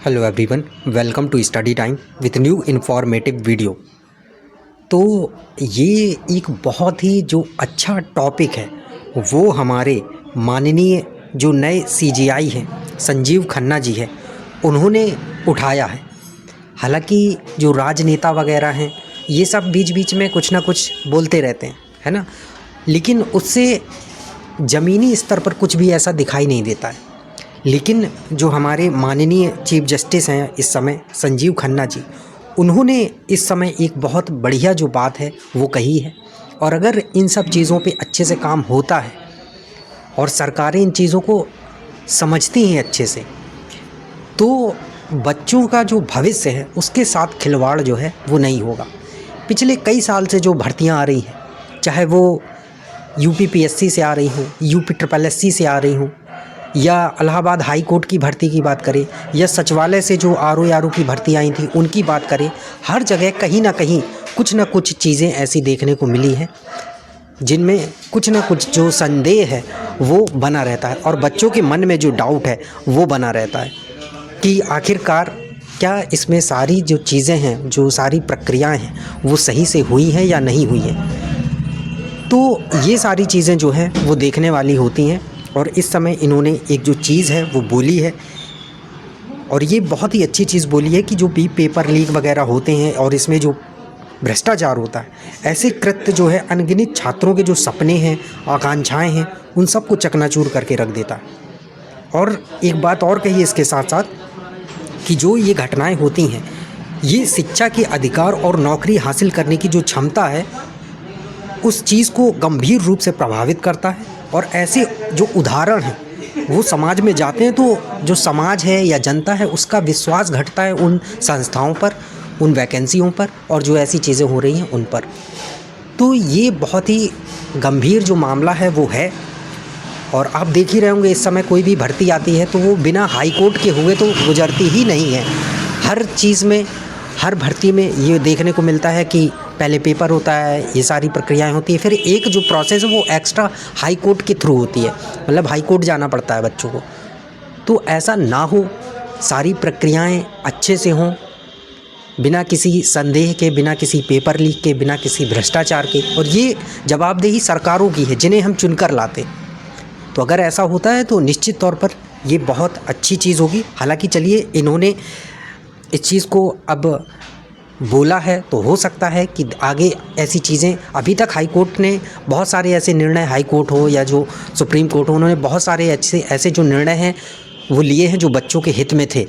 Hello everyone, welcome to study time with new informative video. तो ये एक बहुत ही जो अच्छा टॉपिक है वो हमारे माननीय जो नए सीजीआई हैं संजीव खन्ना जी हैं, उन्होंने उठाया है। हालांकि जो राजनेता वगैरह हैं ये सब बीच बीच में कुछ ना कुछ बोलते रहते हैं, है ना, लेकिन उससे ज़मीनी स्तर पर कुछ भी ऐसा दिखाई नहीं देता है। लेकिन जो हमारे माननीय चीफ जस्टिस हैं इस समय संजीव खन्ना जी, उन्होंने इस समय एक बहुत बढ़िया जो बात है वो कही है। और अगर इन सब चीज़ों पे अच्छे से काम होता है और सरकारें इन चीज़ों को समझती हैं अच्छे से, तो बच्चों का जो भविष्य है उसके साथ खिलवाड़ जो है वो नहीं होगा। पिछले कई साल से जो भर्तियां आ रही हैं, चाहे वो यूपीपीएससी से आ रही हों, यूपीएससी से आ रही हों, या इलाहाबाद हाई कोर्ट की भर्ती की बात करें, या सचिवालय से जो आरओ की भर्ती आई थी उनकी बात करें, हर जगह कहीं ना कहीं कुछ ना कुछ चीज़ें ऐसी देखने को मिली हैं जिनमें कुछ ना कुछ जो संदेह है वो बना रहता है और बच्चों के मन में जो डाउट है वो बना रहता है कि आखिरकार क्या इसमें सारी जो चीज़ें हैं, जो सारी प्रक्रियाएं हैं वो सही से हुई हैं या नहीं हुई हैं। तो ये सारी चीज़ें जो हैं वो देखने वाली होती हैं। और इस समय इन्होंने एक जो चीज़ है वो बोली है, और ये बहुत ही अच्छी चीज़ बोली है कि जो भी पेपर लीक वगैरह होते हैं और इसमें जो भ्रष्टाचार होता है, ऐसे कृत्य जो है अनगिनत छात्रों के जो सपने हैं, आकांक्षाएं हैं, उन सब को चकनाचूर करके रख देता है। और एक बात और कही इसके साथ साथ कि जो ये घटनाएं होती हैं, ये शिक्षा के अधिकार और नौकरी हासिल करने की जो क्षमता है उस चीज़ को गंभीर रूप से प्रभावित करता है। और ऐसे जो उदाहरण हैं वो समाज में जाते हैं तो जो समाज है या जनता है उसका विश्वास घटता है उन संस्थाओं पर, उन वैकेंसियों पर, और जो ऐसी चीज़ें हो रही हैं उन पर। तो ये बहुत ही गंभीर जो मामला है वो है। और आप देख ही रहे होंगे इस समय कोई भी भर्ती आती है तो वो बिना हाई कोर्ट के हुए तो गुजरती ही नहीं है। हर चीज़ में, हर भर्ती में ये देखने को मिलता है कि पहले पेपर होता है, ये सारी प्रक्रियाएं होती है, फिर एक जो प्रोसेस है वो एक्स्ट्रा हाई कोर्ट के थ्रू होती है, मतलब हाई कोर्ट जाना पड़ता है बच्चों को। तो ऐसा ना हो, सारी प्रक्रियाएं अच्छे से हों, बिना किसी संदेह के, बिना किसी पेपर लीक के, बिना किसी भ्रष्टाचार के। और ये जवाबदेही सरकारों की है जिन्हें हम चुनकर लाते। तो अगर ऐसा होता है तो निश्चित तौर पर ये बहुत अच्छी चीज़ होगी। हालांकि चलिए, इन्होंने इस चीज़ को अब बोला है तो हो सकता है कि आगे ऐसी चीज़ें, अभी तक हाई कोर्ट ने बहुत सारे ऐसे निर्णय, हाई कोर्ट हो या जो सुप्रीम कोर्ट हो, उन्होंने बहुत सारे ऐसे जो निर्णय हैं वो लिए हैं जो बच्चों के हित में थे,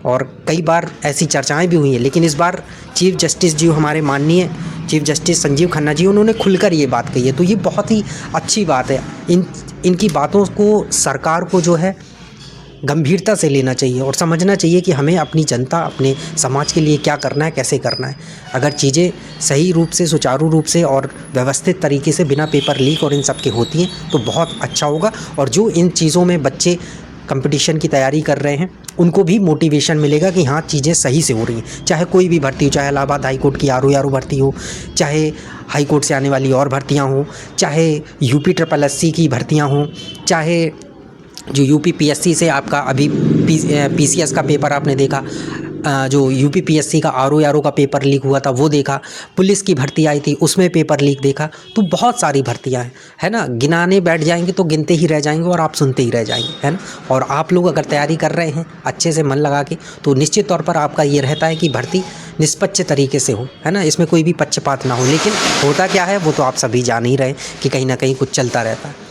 और कई बार ऐसी चर्चाएं भी हुई हैं। लेकिन इस बार चीफ जस्टिस जी, हमारे माननीय चीफ जस्टिस संजीव खन्ना जी, उन्होंने खुलकर ये बात कही है। तो ये बहुत ही अच्छी बात है। इनकी बातों को सरकार को जो है गंभीरता से लेना चाहिए और समझना चाहिए कि हमें अपनी जनता, अपने समाज के लिए क्या करना है, कैसे करना है। अगर चीज़ें सही रूप से, सुचारू रूप से और व्यवस्थित तरीके से, बिना पेपर लीक और इन सब के होती हैं तो बहुत अच्छा होगा। और जो इन चीज़ों में बच्चे कंपटीशन की तैयारी कर रहे हैं उनको भी मोटिवेशन मिलेगा कि हाँ, चीज़ें सही से हो रही हैं। चाहे कोई भी भर्ती हो, चाहे इलाहाबाद हाई कोर्ट की आरओ भर्ती हो, चाहे हाई कोर्ट से आने वाली और भर्तियाँ हों, चाहे यूपीएससी की भर्तियाँ हों, चाहे जो यूपीपीएससी से आपका अभी पीसीएस का पेपर आपने देखा, जो यूपीपीएससी का आरओ का पेपर लीक हुआ था वो देखा, पुलिस की भर्ती आई थी उसमें पेपर लीक देखा। तो बहुत सारी भर्तियां हैं, है ना। गिनाने बैठ जाएंगे तो गिनते ही रह जाएंगे और आप सुनते ही रह जाएंगे, है ना। और आप लोग अगर तैयारी कर रहे हैं अच्छे से मन लगा के, तो निश्चित तौर पर आपका ये रहता है कि भर्ती निष्पक्ष तरीके से हो, है ना, इसमें कोई भी पक्षपात ना हो। लेकिन होता क्या है वो तो आप सभी जान ही रहे कि कहीं ना कहीं कुछ चलता रहता है।